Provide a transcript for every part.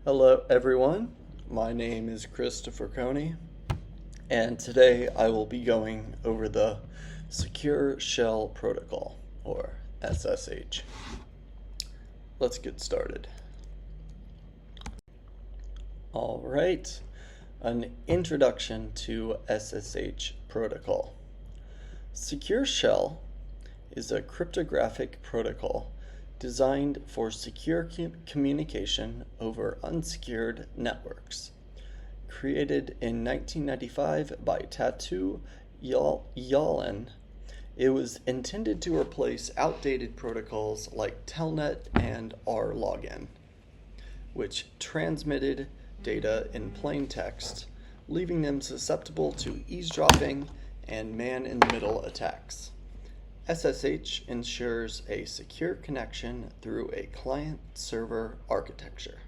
Hello, everyone. My name is Christopher Coney, and today I will be going over the Secure Shell Protocol, or SSH. Let's get started. All right, an introduction to SSH protocol. Secure Shell is a cryptographic protocol designed for secure communication over unsecured networks. Created in 1995 by Tatu Yalin, it was intended to replace outdated protocols like Telnet and RLogin, which transmitted data in plain text, leaving them susceptible to eavesdropping and man-in-the-middle attacks. SSH ensures a secure connection through a client-server architecture.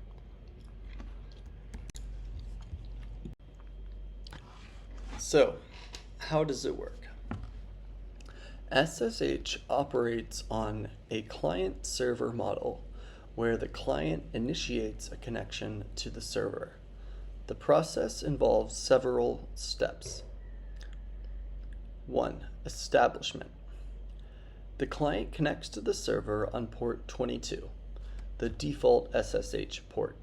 So, how does it work? SSH operates on a client-server model where the client initiates a connection to the server. The process involves several steps. 1. Establishment. The client connects to the server on port 22, the default SSH port.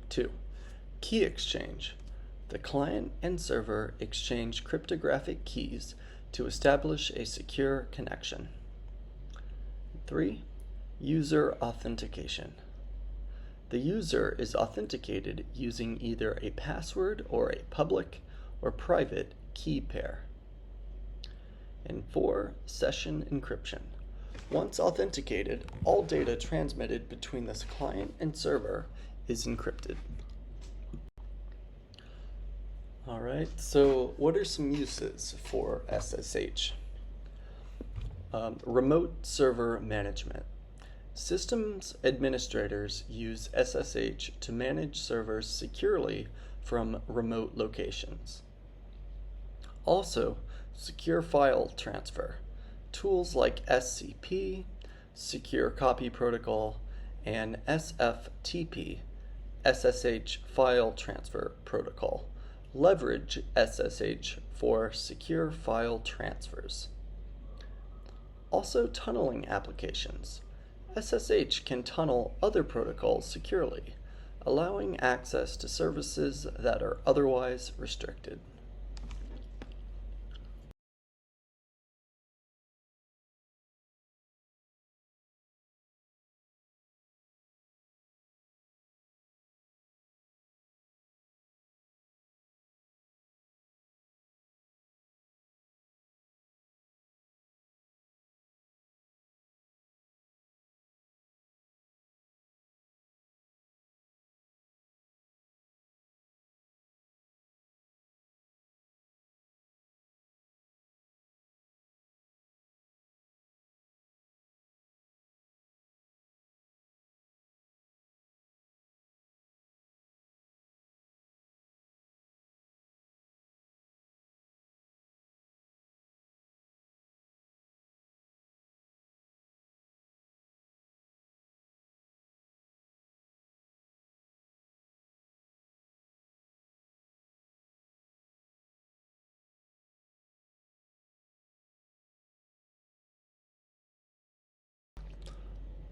2. Key exchange. The client and server exchange cryptographic keys to establish a secure connection. 3. User authentication. The user is authenticated using either a password or a public or private key pair. And 4. Session encryption. Once authenticated, all data transmitted between this client and server is encrypted. Alright, so what are some uses for SSH? Remote server management. Systems administrators use SSH to manage servers securely from remote locations. Also, secure file transfer. Tools like SCP, Secure Copy Protocol, and SFTP, SSH File Transfer Protocol, leverage SSH for secure file transfers. Also, tunneling applications. SSH can tunnel other protocols securely, allowing access to services that are otherwise restricted.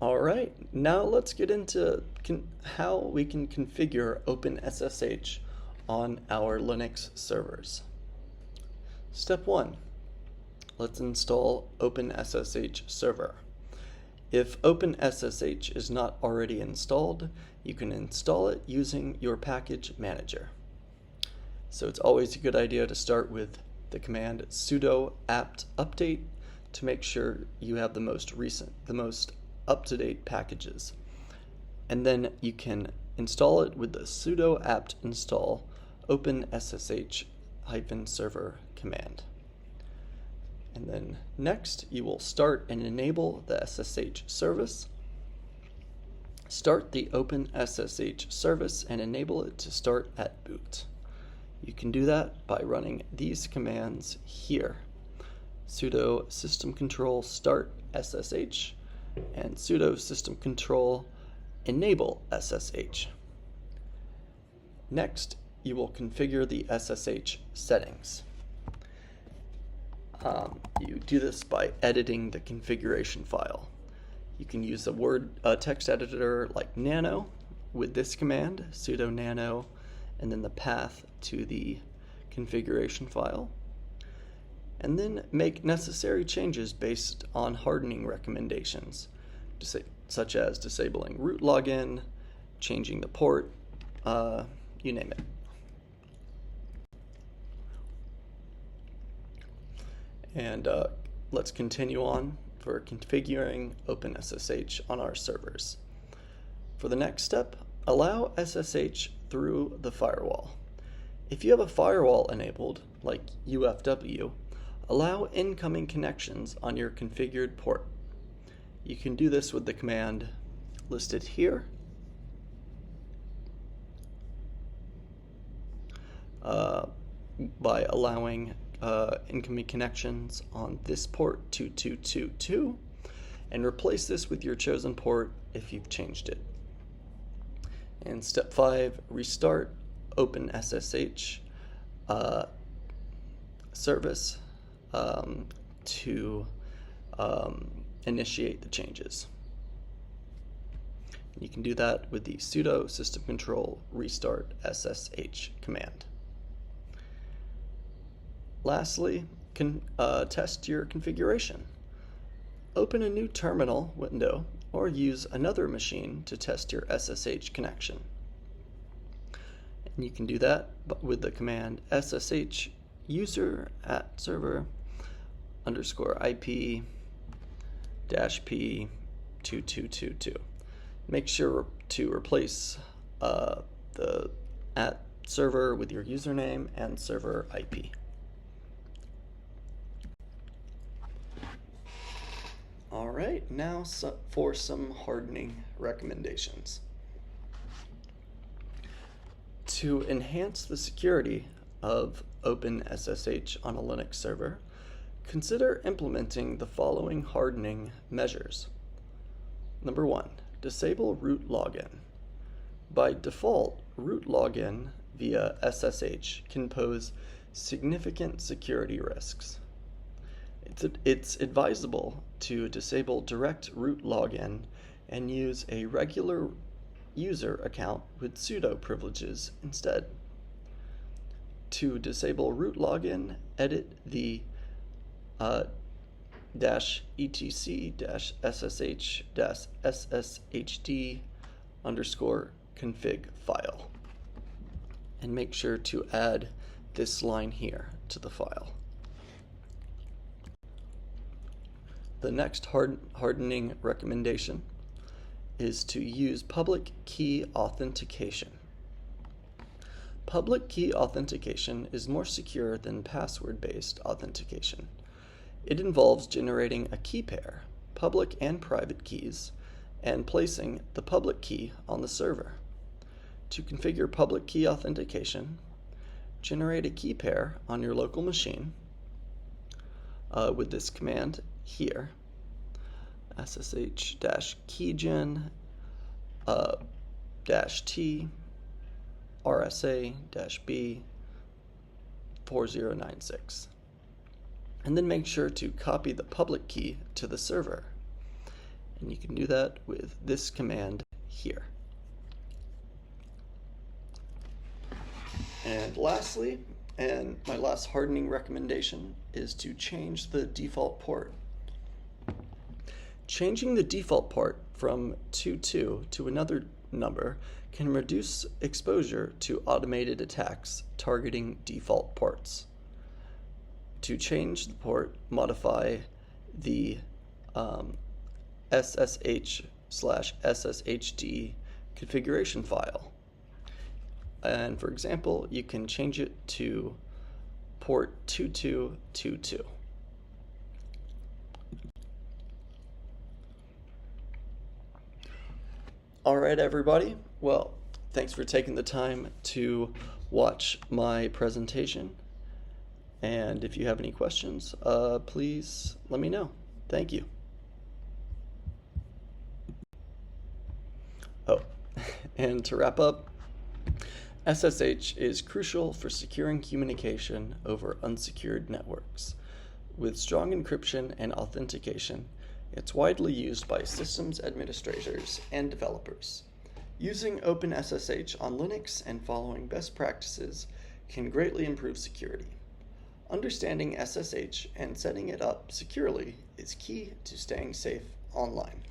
Alright, now let's get into how we can configure OpenSSH on our Linux servers. Step 1. Let's install OpenSSH Server. If OpenSSH is not already installed, you can install it using your package manager. So it's always a good idea to start with the command sudo apt update to make sure you have the most up-to-date packages. And then you can install it with the sudo apt install OpenSSH-server command. And then next you will start and enable the SSH service. Start the OpenSSH service and enable it to start at boot. You can do that by running these commands here. Sudo systemcontrol start SSH and sudo systemcontrol enable SSH. Next, you will configure the SSH settings. You do this by editing the configuration file. You can use a text editor like nano with this command, sudo nano, and then the path to the configuration file. And then make necessary changes based on hardening recommendations, such as disabling root login, changing the port, you name it. And let's continue on for configuring OpenSSH on our servers. For the next step, allow SSH through the firewall. If you have a firewall enabled, like UFW, allow incoming connections on your configured port. You can do this with the command listed here. By allowing incoming connections on this port 2222, and replace this with your chosen port if you've changed it. And step 5, restart OpenSSH service to initiate the changes. You can do that with the sudo systemcontrol restart SSH command. Lastly, test your configuration. Open a new terminal window or use another machine to test your SSH connection. And you can do that with the command SSH user at server _IP -p 2222. Make sure to replace the at server with your username and server IP. Alright, now for some hardening recommendations. To enhance the security of OpenSSH on a Linux server, consider implementing the following hardening measures. Number 1, disable root login. By default, root login via SSH can pose significant security risks. It's advisable to disable direct root login and use a regular user account with sudo privileges instead. To disable root login, edit the -etc-ssh-sshd_config file, and make sure to add this line here to the file. The next hardening recommendation is to use public key authentication. Public key authentication is more secure than password-based authentication. It involves generating a key pair, public and private keys, and placing the public key on the server. To configure public key authentication, generate a key pair on your local machine with this command here, ssh-keygen -t rsa-b 4096, and then make sure to copy the public key to the server, and you can do that with this command here. And lastly, and my last hardening recommendation, is to change the default port. Changing the default port from 22 to another number can reduce exposure to automated attacks targeting default ports. To change the port, modify the SSH/SSHD configuration file. And for example, you can change it to port 2222. All right, everybody. Well, thanks for taking the time to watch my presentation. And if you have any questions, please let me know. Thank you. Oh, and to wrap up, SSH is crucial for securing communication over unsecured networks. With strong encryption and authentication, it's widely used by systems administrators and developers. Using OpenSSH on Linux and following best practices can greatly improve security. Understanding SSH and setting it up securely is key to staying safe online.